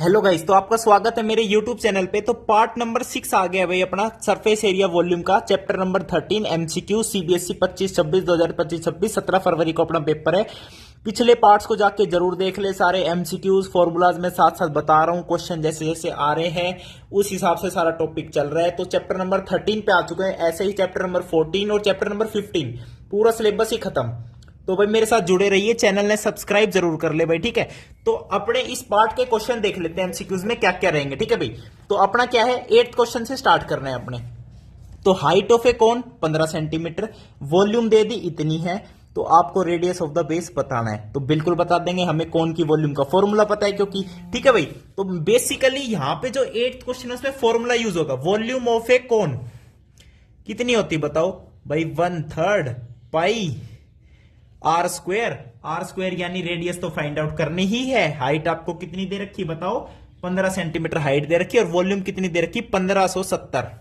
Hello guys, तो आपका स्वागत है मेरे यूट्यूब चैनल पे। तो पार्ट नंबर 6 आ गया भाई अपना सरफेस एरिया वॉल्यूम का, चैप्टर नंबर 13 एमसीक्यू सीबीएसई 25-26 2025-26 17 फरवरी को अपना पेपर है। पिछले पार्ट्स को जाके जरूर देख ले, सारे एमसीक्यूज फॉर्मूलाज में साथ साथ बता रहा हूँ, क्वेश्चन जैसे जैसे आ रहे हैं उस हिसाब से सारा टॉपिक चल रहा है। तो चैप्टर नंबर 13 पे आ चुके हैं, ऐसे ही चैप्टर नंबर 14 और चैप्टर नंबर 15 पूरा सिलेबस ही खत्म। तो भाई मेरे साथ जुड़े रहिए, चैनल ने सब्सक्राइब जरूर कर ले भाई, ठीक है। तो अपने इस पार्ट के क्वेश्चन देख लेते हैं एमसीक्यूज में क्या क्या रहेंगे, ठीक है भाई। तो अपना क्या है, 8th क्वेश्चन से स्टार्ट करना है अपने। तो height of a cone 15 centimetre, volume दे दी इतनी है, तो आपको रेडियस ऑफ द बेस बताना है। तो बिल्कुल बता देंगे, हमें कोन की वॉल्यूम का फॉर्मूला पता है क्योंकि, ठीक है भाई। तो बेसिकली यहां पे जो 8th क्वेश्चन है उसमें फॉर्मूला यूज होगा। वॉल्यूम ऑफ ए कोन कितनी होती बताओ भाई, 1/3 पाई आर स्क्वेयर यानी रेडियस तो फाइंड आउट करनी ही है। हाइट आपको कितनी दे रखी बताओ, 15 सेंटीमीटर हाइट दे रखी, और वॉल्यूम कितनी दे रखी, 1570।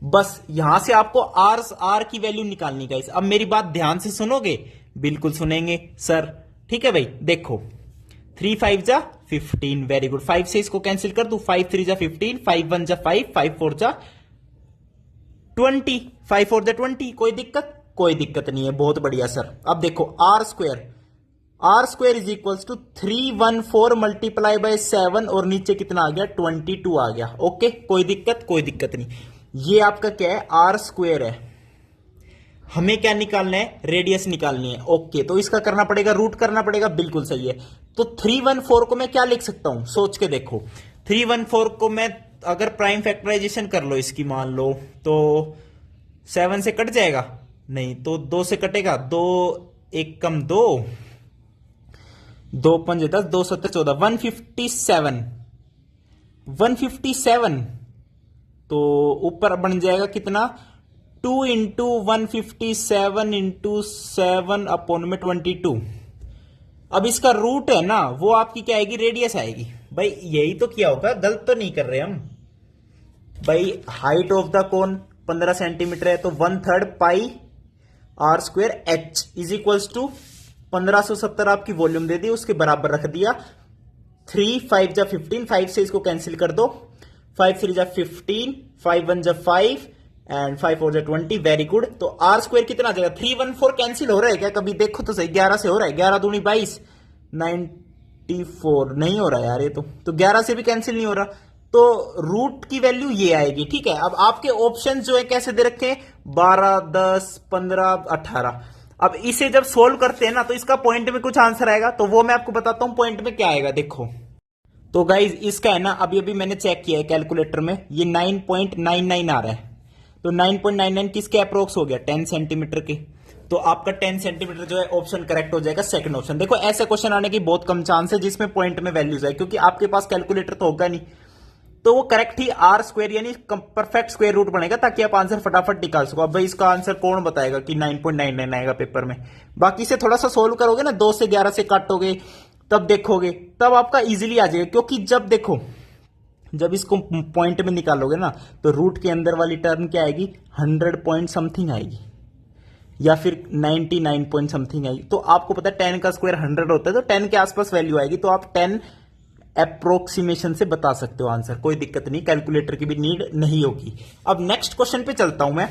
बस यहां से आपको आर की वैल्यू निकालनी है। अब मेरी बात ध्यान से सुनोगे, बिल्कुल सुनेंगे सर, ठीक है भाई। देखो 3 5 जा 15, वेरी गुड। 5 से इसको कैंसिल कर दू, 5 3 जा 15, 5 1 जा 5, 5 4 जा 20, 5 4 जा 20। कोई दिक्कत? कोई दिक्कत नहीं है, बहुत बढ़िया सर। अब देखो R square is equals to 314 multiply by 7, और नीचे कितना आ गया, 22 आ गया। ओके, कोई दिक्कत? कोई दिक्कत नहीं। ये आपका क्या है, आर स्क्वेयर है। हमें क्या निकालना है, रेडियस निकालनी है। ओके, तो इसका करना पड़ेगा, रूट करना पड़ेगा, बिल्कुल सही है। तो 314 को मैं क्या लिख सकता हूं, सोच के देखो। 314 को मैं अगर प्राइम फैक्टराइजेशन कर लो इसकी, मान लो तो 7 से कट जाएगा, नहीं तो 2 से कटेगा, 2 1 कम 2, 2 5 10, 2 7 14, 157। तो ऊपर बन जाएगा कितना, 2 इंटू 157 इंटू 7 अपॉन में 22। अब इसका रूट है ना, वो आपकी क्या आएगी, रेडियस आएगी। भाई यही तो किया होगा, गलत तो नहीं कर रहे हम भाई। Height of the cone 15 centimetre है, तो 1/3 pi r square h is equals to 1570 आपकी वॉल्यूम दे दी, उसके बराबर रख दिया। 3 5 जा 15, 5 से इसको कैंसिल कर दो, 5 3 जा 15, 5 1 जा 5 एंड 5 4 जा 20, वेरी गुड। तो आर स्क्वेयर कितना आ जाएगा, 314 कैंसिल हो रहा है क्या, कभी देखो तो सही, 11 से हो रहा है, 11 दूनी 22, 94 नहीं हो रहा है यार ये तो 11 से भी कैंसिल नहीं हो रहा। तो रूट की वैल्यू ये आएगी, ठीक है। अब आपके ऑप्शन जो है कैसे दे रखे हैं, 12 10 15 18। अब इसे जब सोल्व करते हैं ना, तो इसका पॉइंट में कुछ आंसर आएगा, तो वो मैं आपको बताता हूं पॉइंट में क्या आएगा। देखो तो गाइज इसका है ना, अभी मैंने चेक किया है कैलकुलेटर में, ये 9.99 आ रहा है। तो 9.99 किसके अप्रोक्स हो गया, 10 सेंटीमीटर के। तो आपका 10 सेंटीमीटर जो है ऑप्शन करेक्ट हो जाएगा, सेकंड ऑप्शन। देखो ऐसे क्वेश्चन आने की बहुत कम चांस है जिसमें पॉइंट में वैल्यूज है, क्योंकि आपके पास कैलकुलेटर तो होगा नहीं। तो वो करेक्ट ही आर स्क्वेयर यानी परफेक्ट स्क्वायर रूट बनेगा, ताकि आप आंसर फटाफट निकाल सको। अब भाई इसका आंसर कौन बताएगा कि 9.99 आएगा पेपर में। बाकी से थोड़ा सा सोल्व करोगे ना, 2 से 11 से काटोगे, तब देखोगे, तब आपका इजीली आ जाएगा। क्योंकि जब देखो, जब इसको पॉइंट में निकालोगे ना, तो रूट के अंदर वाली टर्म क्या आएगी, 100 पॉइंट समथिंग आएगी, या फिर 99 पॉइंट समथिंग आएगी। तो आपको पता है 10 का स्क्वायर 100 होता है, तो 10 के आसपास वैल्यू आएगी, तो आप 10 अप्रोक्सीमेशन से बता सकते हो आंसर, कोई दिक्कत नहीं, कैलकुलेटर की भी नीड नहीं होगी। अब नेक्स्ट क्वेश्चन पे चलता हूं मैं।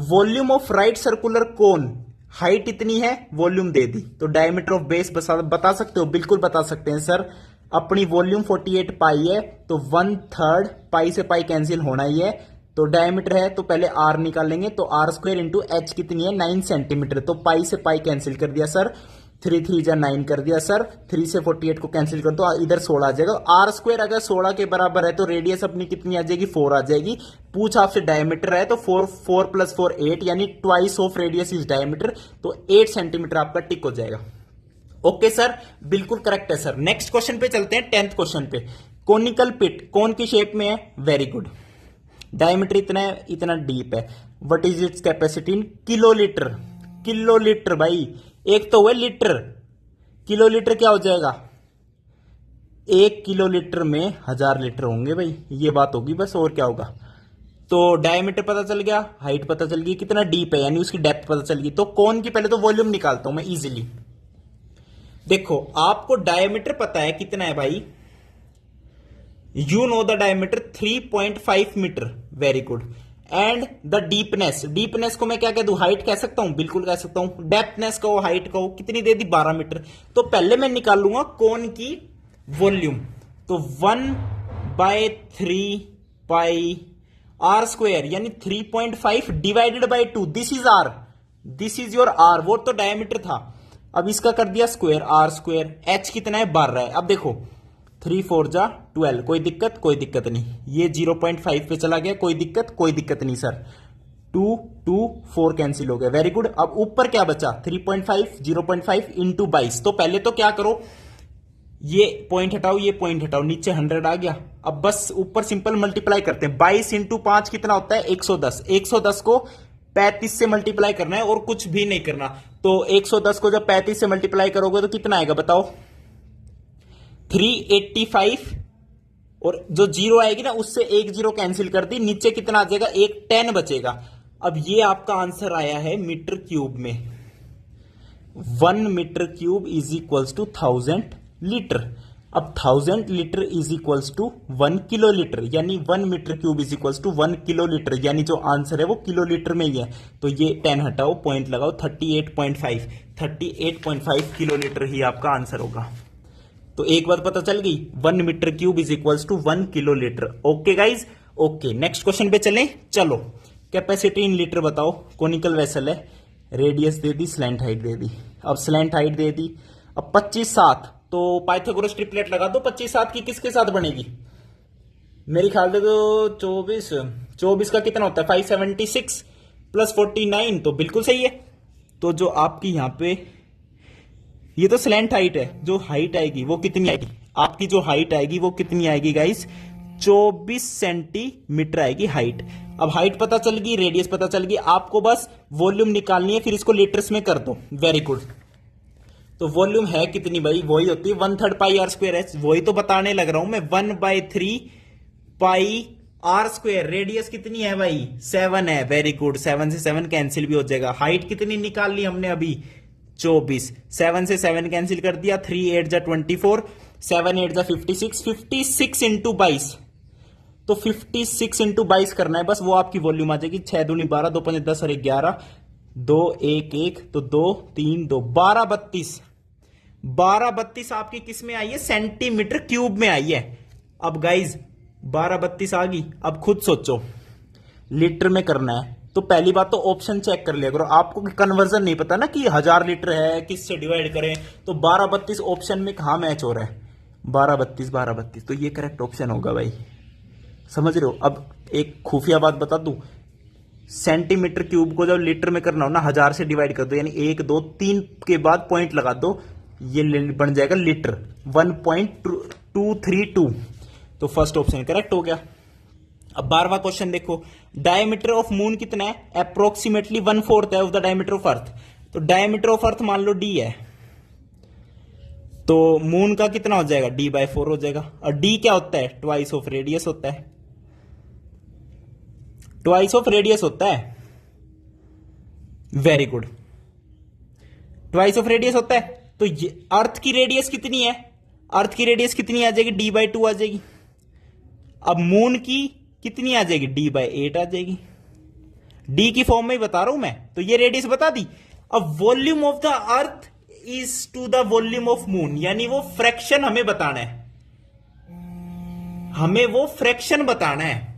Volume of right circular cone, height इतनी है, वॉल्यूम दे दी, तो डायमीटर ऑफ बेस बता सकते हो, बिल्कुल बता सकते हैं सर। अपनी वॉल्यूम 48 पाई है, तो 1/3 पाई से पाई कैंसिल होना ही है। तो डायमीटर है तो पहले आर निकालेंगे, तो आर स्क्वायर इंटू एच कितनी है, 9 सेंटीमीटर। तो पाई से पाई कैंसिल कर दिया सर, 3 3 जा 9 कर दिया सर, 3 से 48 को कैंसिल कर दो, इधर 16 आ जाएगा। आर स्क्वायर अगर 16 के बराबर है, तो रेडियस अपनी कितनी आ जाएगी, 4 आ जाएगी। पूछ आपसे डायमीटर है, तो 4 + 4 8, यानी twice of radius is diameter, तो 8 सेंटीमीटर आपका टिक हो जाएगा। ओके सर, बिल्कुल करेक्ट है सर। नेक्स्ट क्वेश्चन पे चलते हैं, 10th क्वेश्चन पे। कोनिकल पिट कोन की शेप में है, वेरी गुड। डायमीटर इतना है, इतना डीप है। What is its capacity in kilolitre, kilolitre भाई, एक तो हुआ लीटर, किलोलीटर क्या हो जाएगा, 1 किलोलीटर में 1000 लीटर होंगे भाई, ये बात होगी बस, और क्या होगा। तो डायमीटर पता चल गया, हाइट पता चल गई, कितना डीप है यानी उसकी डेप्थ पता चल गई। तो कौन की पहले तो वॉल्यूम निकालता हूं मैं इजीली। देखो आपको डायमीटर पता है कितना है भाई, you know the diameter 3.5 metre, very good, and the deepness, deepness को मैं क्या कह दूं, हाइट कह सकता हूं, बिल्कुल कह सकता हूं, डेप्थनेस कहो, हाइट कहो, कितनी दे दी 12 मीटर। तो पहले मैं निकाल लूंगा कोन की वॉल्यूम, तो 1/3 पाई आर स्क्वायर यानी 3.5 divided by 2, this is R, this is your R, वो तो डायमीटर था। अब इसका कर दिया स्क्वायर, आर स्क्वायर, एच कितना है 12 है। अब देखो 3 4 जा 12, कोई दिक्कत, कोई दिक्कत नहीं, ये 0.5 पे चला गया, कोई दिक्कत, कोई दिक्कत नहीं सर, 2 2 4 कैंसिल हो गया, वेरी गुड। अब ऊपर क्या बचा 3.5, 0.5 इंटू 22, तो पहले तो क्या करो, ये पॉइंट हटाओ, ये पॉइंट हटाओ, नीचे 100 आ गया। अब बस ऊपर सिंपल मल्टीप्लाई करते हैं, 22 इंटू 5 कितना होता है 110, 110 को 35 से मल्टीप्लाई करना है और कुछ भी नहीं करना। तो 110 को जब 35 से मल्टीप्लाई करोगे तो कितना आएगा बताओ, 385, और जो जीरो आएगी ना उससे एक जीरो कैंसिल कर दी, नीचे कितना आ जाएगा, एक 10 बचेगा। अब ये आपका आंसर आया है मीटर क्यूब में, 1 metre cube is equals to 1000 litre. अब 1000 litre is equals to 1 kilo litre, यानी 1 metre cube is equals to 1 kilo litre, यानी जो आंसर है वो किलो लीटर में ही है। तो ये 10 हटाओ, पॉइंट लगाओ, 38.5 किलो लीटर ही आपका आंसर होगा। तो एक बात पता चल गई, 1 metre cube is equals to 1 kilo litre. Okay guys, okay, next question पे चलें। चलो, कैपेसिटी इन लीटर बताओ, कोनिकल वेसल है, रेडियस दे दी, स्लैंट हाइट दे दी। अब स्लैंट हाइट दे दी, अब 25 7, तो पाइथागोरस ट्रिपलेट लगा दो, 25 7 की किसके साथ बनेगी, मेरे ख्याल से तो 24 का कितना होता है 576 प्लस 49, तो बिल्कुल सही है। तो जो आपकी यहां पे ये तो स्लैंट हाइट है, जो हाइट आएगी वो कितनी आएगी, आपकी जो हाइट आएगी वो कितनी आएगी गाइस, 24 सेंटीमीटर आएगी हाइट। अब हाइट पता चल गई, रेडियस पता चल गई, आपको बस वॉल्यूम निकालनी है, फिर इसको लीटर्स में कर दो, वेरी गुड। तो वॉल्यूम है कितनी भाई, वही होती है 1/3 पाई आर स्क्वायर एच, वही तो बताने लग रहा हूं मैं, 1/3 पाई आर स्क्वायर। रेडियस कितनी है भाई 7 है, वेरी गुड, 7 से 7 कैंसिल भी हो जाएगा। हाइट कितनी निकाल ली हमने अभी 24, 7 से 7 कैंसिल कर दिया, 3 8 जा 24, 7 8 जा 56, 56 इंटू 22, तो 56 इंटू 22 करना है बस, वो आपकी वॉल्यूम आ जाएगी। 6 दूनी 12, 2 5 10 और 11, 2 1 1, तो 2 3 2, 12 32, 12 32 आपकी किस में आई है, सेंटीमीटर क्यूब में आई है। अब गाइज 12 32 आ गई, अब खुद सोचो लीटर में करना है, तो पहली बात तो ऑप्शन चेक कर लिया करो, आपको कन्वर्जन नहीं पता ना कि 1000 लीटर है किससे डिवाइड करें, तो 12 32 ऑप्शन में कहां मैच हो रहा है, 12 32, तो ये करेक्ट ऑप्शन होगा भाई, समझ रहे हो। अब एक खुफिया बात बता दूं, सेंटीमीटर क्यूब को जब लीटर में करना हो ना 1000 से डिवाइड कर दो, यानी 1 2 3 के बाद पॉइंट लगा दो, ये बन जाएगा लीटर 1.232, तो फर्स्ट ऑप्शन करेक्ट हो गया। अब 12वां क्वेश्चन देखो, डायमीटर ऑफ मून कितना है, अप्रोक्सीमेटली 1/4 है of the diameter of earth. तो डायमीटर ऑफ अर्थ मान लो d है, तो मून का कितना हो जाएगा, d/4 हो जाएगा। और d क्या होता है, ट्वाइस ऑफ रेडियस होता है, ट्वाइस ऑफ रेडियस होता है, very good, twice of radius होता है। तो ये अर्थ की रेडियस कितनी है, अर्थ की रेडियस कितनी आ जाएगी, d/2 आ जाएगी। अब मून की कितनी आ जाएगी, d/8 आ जाएगी, d की फॉर्म में ही बता रहा हूं मैं, तो ये रेडियस बता दी। अब volume of the earth is to the volume of moon, यानी वो फ्रैक्शन हमें बताना है, हमें वो फ्रैक्शन बताना है।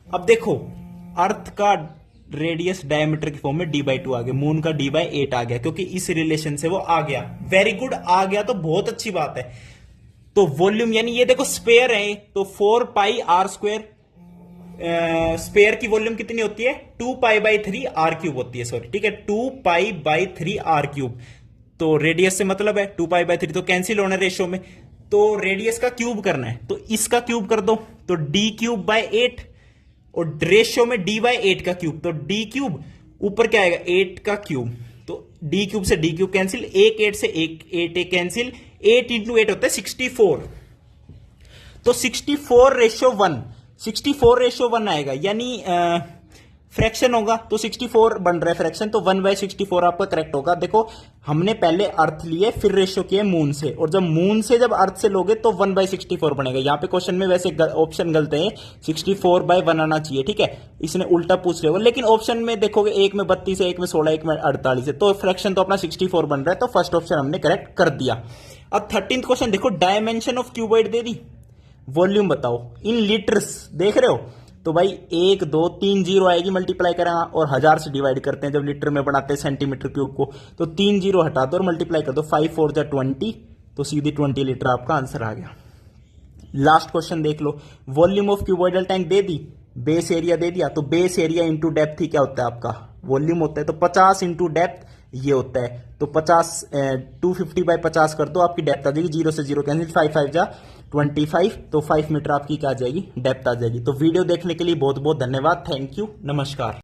अब देखो अर्थ का रेडियस डायमीटर की फॉर्म में d/2 आ गया, मून का d/8 आ गया, क्योंकि इस रिलेशन से वो आ गया, वेरी गुड, आ गया तो बहुत अच्छी बात है। तो वॉल्यूम यानी ये देखो स्पेयर है, तो 4 पाई आर स्क्वायर, स्पेयर की वॉल्यूम कितनी होती है 2 पाई/3 आर क्यूब होती है, सॉरी ठीक है 2 पाई/3 आर क्यूब। तो रेडियस से मतलब है 2 पाई/3, तो कैंसिल होना रेशियो में, तो रेडियस का क्यूब करना है, तो इसका क्यूब कर दो, तो d3/8, और रेशियो में d/8 का क्यूब, तो d3 ऊपर क्या आएगा 8 का क्यूब, तो d3 से d3 कैंसिल, 1 8 से 1 8 कैंसिल, 8 इंटू 8 होता है 64, तो 64/1, 64/1 आएगा, यानी फ्रैक्शन होगा तो 64 बन रहा है फ्रैक्शन, तो 1/64 आपका करेक्ट होगा। देखो हमने पहले अर्थ लिए फिर रेशियो किए मून से, और जब मून से जब अर्थ से लोगे तो 1/64 बनेगा। यहाँ पे क्वेश्चन में वैसे ऑप्शन गलत है, 64/1 आना चाहिए, ठीक है, इसने उल्टा पूछ रहे हो। लेकिन ऑप्शन में देखोगे एक में 32 है, एक में 16, एक में 48 है, तो फ्रैक्शन तो अपना 64 बन रहा है, तो फर्स्ट ऑप्शन हमने करेक्ट कर दिया। अब 13th क्वेश्चन देखो, dimension of cuboid they the, volume बताओ इन लीटर्स, देख रहे हो, तो भाई 1 2 3 जीरो आएगी, मल्टीप्लाई करेंगे और 1000 से डिवाइड करते हैं जब लीटर में बनाते हैं सेंटीमीटर क्यूब को, तो 3 जीरो हटा दो और मल्टीप्लाई कर दो, 5 4 जा 20, तो सीधी 20 लीटर आपका आंसर आ गया। लास्ट क्वेश्चन देख लो, वॉल्यूम ऑफ क्यूबॉइडल टैंक दे दी, बेस एरिया दे दिया, तो बेस एरिया इंटू डेप्थ ही क्या होता है आपका वॉल्यूम होता है, तो 50 इंटू डेप्थ ये होता है, तो 250/50 कर दो, आपकी डेप्थ आ जाएगी, 0 से 0 कैंसिल, 5 5 जा 25, तो 5 मीटर आपकी क्या आ जाएगी डेप्थ आ जाएगी। तो वीडियो देखने के लिए बहुत बहुत धन्यवाद, थैंक यू, नमस्कार।